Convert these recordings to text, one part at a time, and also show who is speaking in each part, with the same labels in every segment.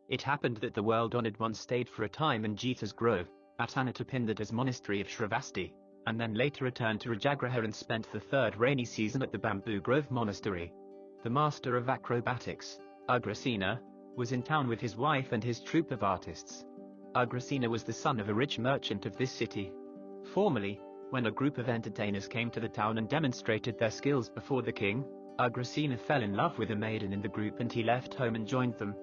Speaker 1: It happened that the world-honored one stayed for a time in Jita's grove, at Anathapindada's monastery of Shravasti, and then later returned to Rājagṛha and spent the third rainy season at the Bamboo Grove Monastery. The master of acrobatics, Ugrasena, was in town with his wife and his troupe of artists. Ugrasena was the son of a rich merchant of this city. Formerly, when a group of entertainers came to the town and demonstrated their skills before the king, Ugrasena fell in love with a maiden in the group and he left home and joined them.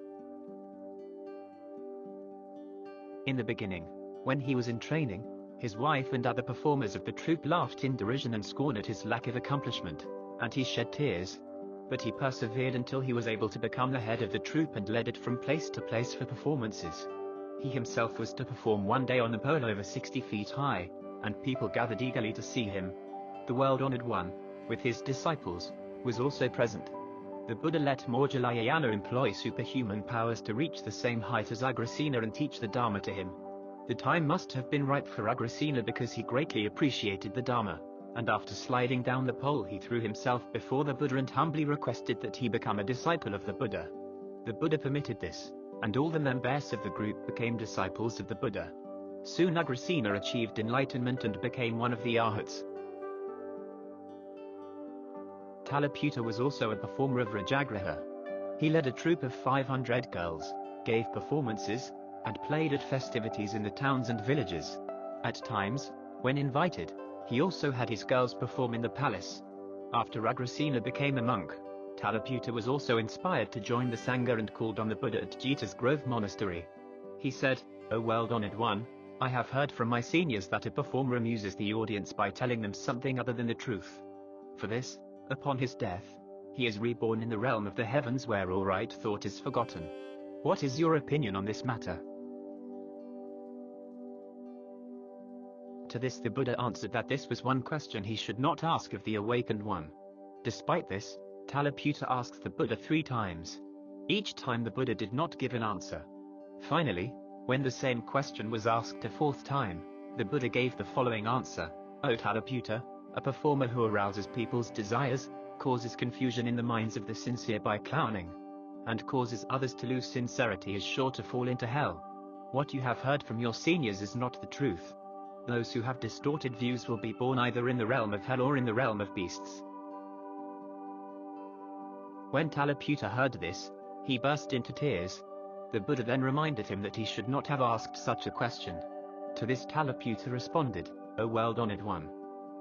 Speaker 1: In the beginning, when he was in training, his wife and other performers of the troupe laughed in derision and scorn at his lack of accomplishment, and he shed tears. But he persevered until he was able to become the head of the troupe and led it from place to place for performances. He himself was to perform one day on a pole over 60 feet high, and people gathered eagerly to see him. The world-honored one, with his disciples, was also present. The Buddha let Moggallana employ superhuman powers to reach the same height as Ugrasena and teach the Dharma to him. The time must have been ripe for Ugrasena because he greatly appreciated the Dharma, and after sliding down the pole he threw himself before the Buddha and humbly requested that he become a disciple of the Buddha. The Buddha permitted this, and all the members of the group became disciples of the Buddha. Soon Ugrasena achieved enlightenment and became one of the arhats. Talapuṭa was also a performer of Rājagṛha. He led a troupe of 500 girls, gave performances, and played at festivities in the towns and villages. At times, when invited, he also had his girls perform in the palace. After Ugrasena became a monk, Talapuṭa was also inspired to join the Sangha and called on the Buddha at Jita's Grove Monastery. He said, "O world-honored one, I have heard from my seniors that a performer amuses the audience by telling them something other than the truth. For this, upon his death, he is reborn in the realm of the heavens where all right thought is forgotten. What is your opinion on this matter?" To this the Buddha answered that this was one question he should not ask of the awakened one. Despite this, Talapuṭa asked the Buddha 3 times. Each time the Buddha did not give an answer. Finally, when the same question was asked a 4th time, the Buddha gave the following answer: "O Talapuṭa, a performer who arouses people's desires, causes confusion in the minds of the sincere by clowning, and causes others to lose sincerity is sure to fall into hell. What you have heard from your seniors is not the truth. Those who have distorted views will be born either in the realm of hell or in the realm of beasts." When Talapuṭa heard this, he burst into tears. The Buddha then reminded him that he should not have asked such a question. To this Talapuṭa responded, "O world-honored one,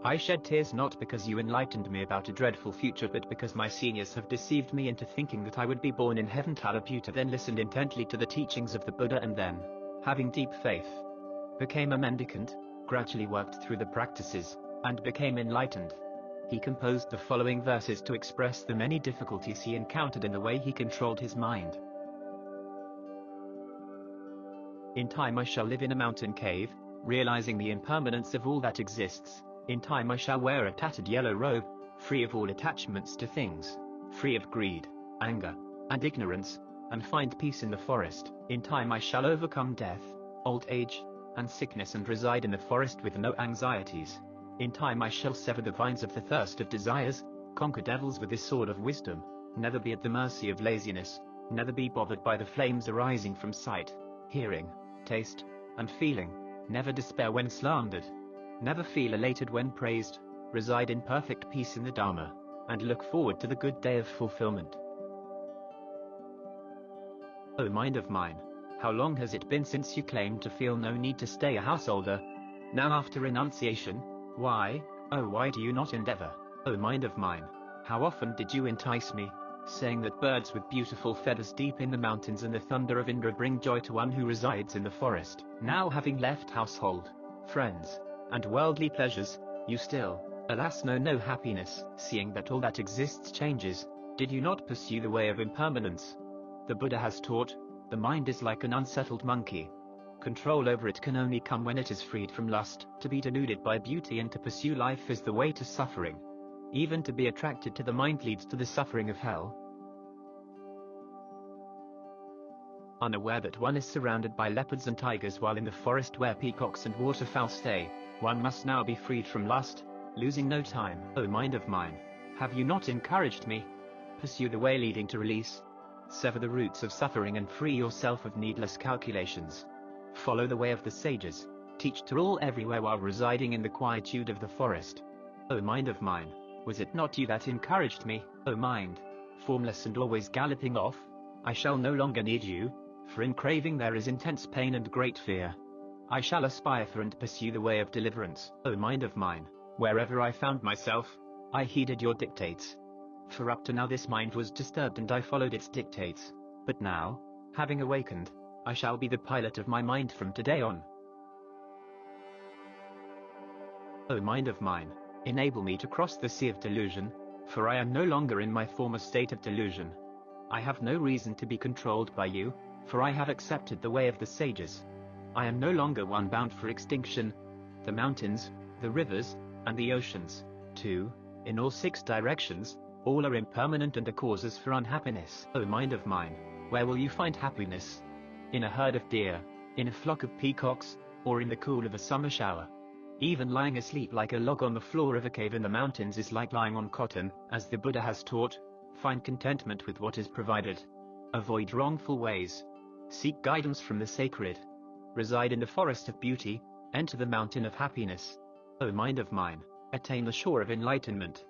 Speaker 1: I shed tears not because you enlightened me about a dreadful future but because my seniors have deceived me into thinking that I would be born in heaven." Talapuṭa then listened intently to the teachings of the Buddha and then, having deep faith, became a mendicant, gradually worked through the practices, and became enlightened. He composed the following verses to express the many difficulties he encountered in the way he controlled his mind. In time I shall live in a mountain cave, realizing the impermanence of all that exists. In time I shall wear a tattered yellow robe, free of all attachments to things, free of greed, anger, and ignorance, and find peace in the forest. In time I shall overcome death, old age, and sickness and reside in the forest with no anxieties. In time I shall sever the vines of the thirst of desires, conquer devils with this sword of wisdom, never be at the mercy of laziness, never be bothered by the flames arising from sight, hearing, taste, and feeling, never despair when slandered, never feel elated when praised, reside in perfect peace in the Dharma, and look forward to the good day of fulfillment. O mind of mine, how long has it been since you claimed to feel no need to stay a householder? Now after renunciation, why do you not endeavor? O mind of mine, how often did you entice me, saying that birds with beautiful feathers deep in the mountains and the thunder of Indra bring joy to one who resides in the forest? Now having left household, friends, and worldly pleasures, you still, alas, know no happiness. Seeing that all that exists changes, did you not pursue the way of impermanence? The Buddha has taught, the mind is like an unsettled monkey. Control over it can only come when it is freed from lust. To be deluded by beauty and to pursue life is the way to suffering. Even to be attracted to the mind leads to the suffering of hell. Unaware that one is surrounded by leopards and tigers while in the forest where peacocks and waterfowl stay, one must now be freed from lust, losing no time. O mind of mine, have you not encouraged me? Pursue the way leading to release. Sever the roots of suffering and free yourself of needless calculations. Follow the way of the sages. Teach to all everywhere while residing in the quietude of the forest. O mind of mine, was it not you that encouraged me? O mind, formless and always galloping off, I shall no longer need you, for in craving there is intense pain and great fear. I shall aspire for and pursue the way of deliverance. O mind of mine, wherever I found myself, I heeded your dictates. For up to now this mind was disturbed and I followed its dictates. But now, having awakened, I shall be the pilot of my mind from today on. O mind of mine, enable me to cross the sea of delusion, for I am no longer in my former state of delusion. I have no reason to be controlled by you, for I have accepted the way of the sages. I am no longer one bound for extinction. The mountains, the rivers, and the oceans, too, in all 6 directions, all are impermanent and are causes for unhappiness. O mind of mine, where will you find happiness? In a herd of deer, in a flock of peacocks, or in the cool of a summer shower? Even lying asleep like a log on the floor of a cave in the mountains is like lying on cotton, as the Buddha has taught. Find contentment with what is provided. Avoid wrongful ways. Seek guidance from the sacred. Reside in the forest of beauty, enter the mountain of happiness. O mind of mine, attain the shore of enlightenment.